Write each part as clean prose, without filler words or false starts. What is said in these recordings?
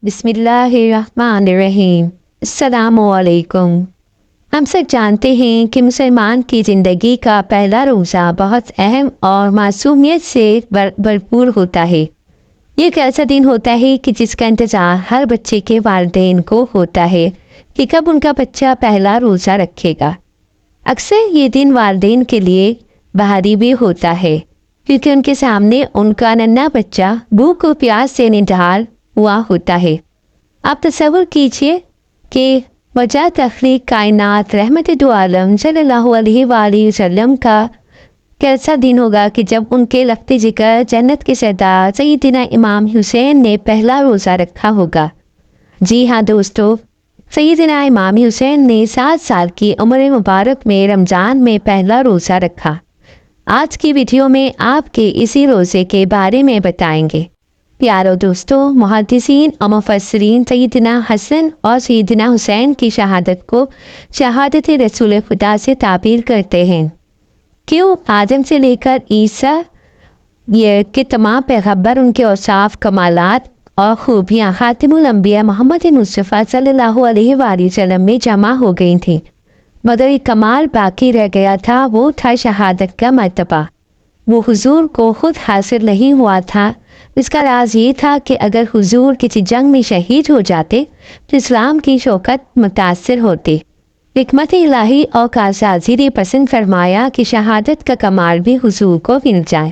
بسم اللہ الرحمن الرحیم۔ السلام علیکم۔ ہم سب جانتے ہیں کہ مسلمان کی زندگی کا پہلا روزہ بہت اہم اور معصومیت سے بھرپور ہوتا ہے۔ یہ ایک ایسا دن ہوتا ہے کہ جس کا انتظار ہر بچے کے والدین کو ہوتا ہے کہ کب ان کا بچہ پہلا روزہ رکھے گا۔ اکثر یہ دن والدین کے لیے بھاری بھی ہوتا ہے کیونکہ ان کے سامنے ان کا ننھا بچہ بھوک و پیاس سے نڈال ہوا ہوتا ہے۔ آپ تصور کیجئے کہ وجہ تخلیق کائنات رحمت دو عالم صلی اللہ علیہ وآلہ وسلم کا کیسا دن ہوگا کہ جب ان کے لخت جگر جنت کے سردار سیدنا امام حسین نے پہلا روزہ رکھا ہوگا۔ جی ہاں دوستو، سیدنا امام حسین نے 7 سال کی عمر مبارک میں رمضان میں پہلا روزہ رکھا۔ آج کی ویڈیو میں آپ کے اسی روزے کے بارے میں بتائیں گے۔ پیارو دوستو، محدثین اور مفسرین سیدنا حسن اور سیدنا حسین کی شہادت کو شہادت رسول خدا سے تعبیر کرتے ہیں۔ کیوں آدم سے لے کر عیسیٰ یہ کہ تمام پیغمبر ان کے اوصاف، کمالات اور خوبیاں خاتم الانبیاء محمد مصطفیٰ صلی اللہ علیہ وآلہ وسلم میں جمع ہو گئی تھیں، مگر ایک کمال باقی رہ گیا تھا، وہ تھا شہادت کا مرتبہ۔ وہ حضور کو خود حاصل نہیں ہوا تھا۔ اس کا راز یہ تھا کہ اگر حضور کسی جنگ میں شہید ہو جاتے تو اسلام کی شوکت متاثر ہوتی۔ حکمت الہی اور کارسازی نے پسند فرمایا کہ شہادت کا کمال بھی حضور کو مل جائے۔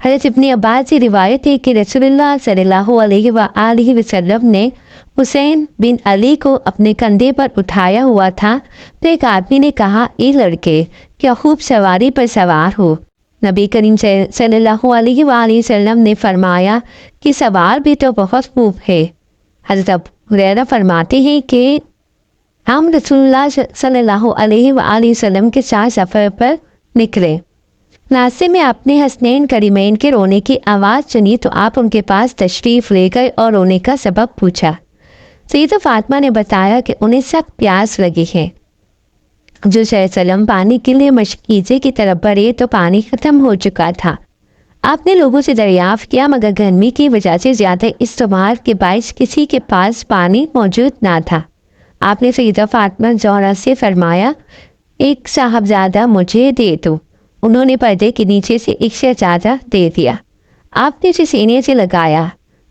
حضرت ابن عباس سے روایت ہے کہ رسول اللہ صلی اللہ علیہ وآلہ وسلم نے حسین بن علی کو اپنے کندھے پر اٹھایا ہوا تھا تو ایک آدمی نے کہا، اے لڑکے، کیا خوب سواری پر سوار ہو؟ نبی کریم صلی اللہ علیہ وآلہ وسلم نے فرمایا کہ سوار بھی تو بہت خوب ہے۔ حضرت ابو ہریرہ فرماتے ہیں کہ ہم رسول اللہ صلی اللہ علیہ وآلہ وسلم کے ساتھ سفر پر نکلے۔ راستے میں آپ نے حسنین کریمین کے رونے کی آواز سنی تو آپ ان کے پاس تشریف لے گئے اور رونے کا سبب پوچھا۔ سیدہ فاطمہ نے بتایا کہ انہیں سخت پیاس لگی ہے۔ جو وسلم پانی کے لیے مشکیزے کی طرف بڑھے تو پانی ختم ہو چکا تھا۔ آپ نے لوگوں سے دریافت کیا مگر گرمی کی وجہ سے زیادہ استعمال کے باعث کسی کے پاس پانی موجود نہ تھا۔ آپ نے سیدہ فاطمہ زہرا سے فرمایا، ایک صاحبزادہ مجھے دے دو۔ انہوں نے پردے کے نیچے سے ایک شہزادہ دے دیا۔ آپ نے اسے سینے سے لگایا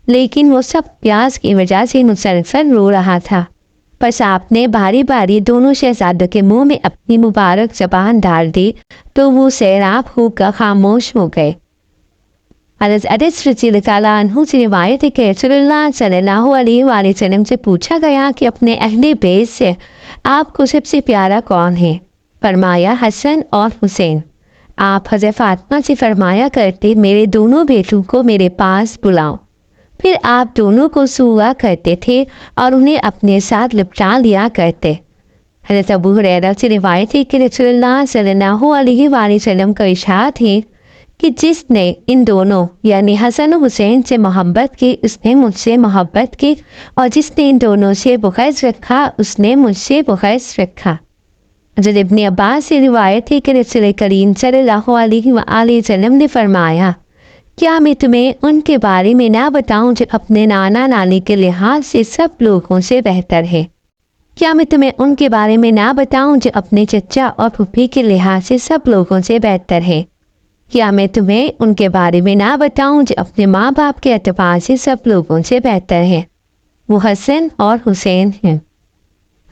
لیکن وہ سب پیاس کی وجہ سے مسلسل رو رہا تھا۔ بس آپ نے باری باری دونوں شہزادوں کے منہ میں اپنی مبارک زبان ڈال دی تو وہ سیراب ہو کر خاموش ہو گئے۔ حضرت انس رضی اللہ تعالیٰ عنہ سے روایت ہے کہ رسول اللہ صلی اللہ علیہ وآلہ وسلم سے پوچھا گیا کہ اپنے اہل بیت سے آپ کو سب سے پیارا کون ہے؟ فرمایا، حسن اور حسین۔ آپ حضرت فاطمہ سے فرمایا کرتے، میرے دونوں بیٹوں کو میرے پاس بلاؤ۔ پھر آپ دونوں کو سوا کرتے تھے اور انہیں اپنے ساتھ لپٹا لیا کرتے۔ حضرت ابو ہریرہ سے روایت ہے کہ رسول اللہ صلی اللہ علیہ وآلہ وسلم کا ارشاد ہے کہ جس نے ان دونوں یعنی حسن و حسین سے محبت کی اس نے مجھ سے محبت کی، اور جس نے ان دونوں سے بغض رکھا اس نے مجھ سے بغض رکھا۔ حضرت ابن عباس سے روایت ہے کہ رسول کریم صلی اللہ علیہ وآلہ وسلم نے فرمایا، کیا میں تمہیں ان کے بارے میں نہ بتاؤں جو اپنے نانا نانی کے لحاظ سے سب لوگوں سے بہتر ہے؟ کیا میں تمہیں ان کے بارے میں نہ بتاؤں جو اپنے چچا اور پھوپھی کے لحاظ سے سب لوگوں سے بہتر ہے؟ کیا میں تمہیں ان کے بارے میں نہ بتاؤں جو اپنے ماں باپ کے اعتبار سے سب لوگوں سے بہتر ہے؟ وہ حسن اور حسین ہیں۔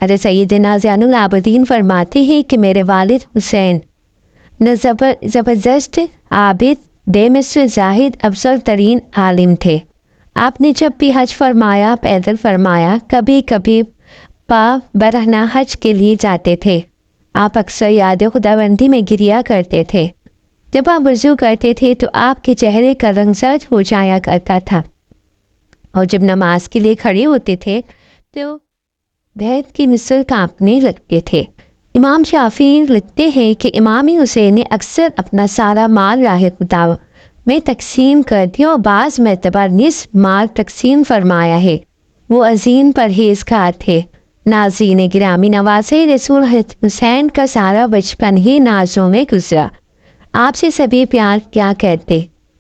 حضرت سیدنا زین العابدین فرماتے ہیں کہ میرے والد حسین نہ زبردست عابد، بے مثل زاہد، افضل ترین عالم تھے۔ آپ نے جب بھی حج فرمایا پیدل فرمایا، کبھی کبھی پا برہنہ حج کے لیے جاتے تھے۔ آپ اکثر یاد خداوندی میں گریا کرتے تھے۔ جب آپ وضو کرتے تھے تو آپ کے چہرے کا رنگ زرد ہو جایا کرتا تھا، اور جب نماز کے لیے کھڑے ہوتے تھے تو بھید کی مثل کانپنے لگتے تھے۔ امام شافعی لکھتے ہیں کہ امام حسین نے اکثر اپنا سارا مال راہ خدا میں تقسیم کر دیا اور بعض مرتبہ نصف مال تقسیم فرمایا ہے۔ وہ عظیم پرہیزگار تھے۔ ناظرین گرامی، نواسہ رسول حسین کا سارا بچپن ہی نازوں میں گزرا۔ آپ سے سبھی پیار کیا کرتے،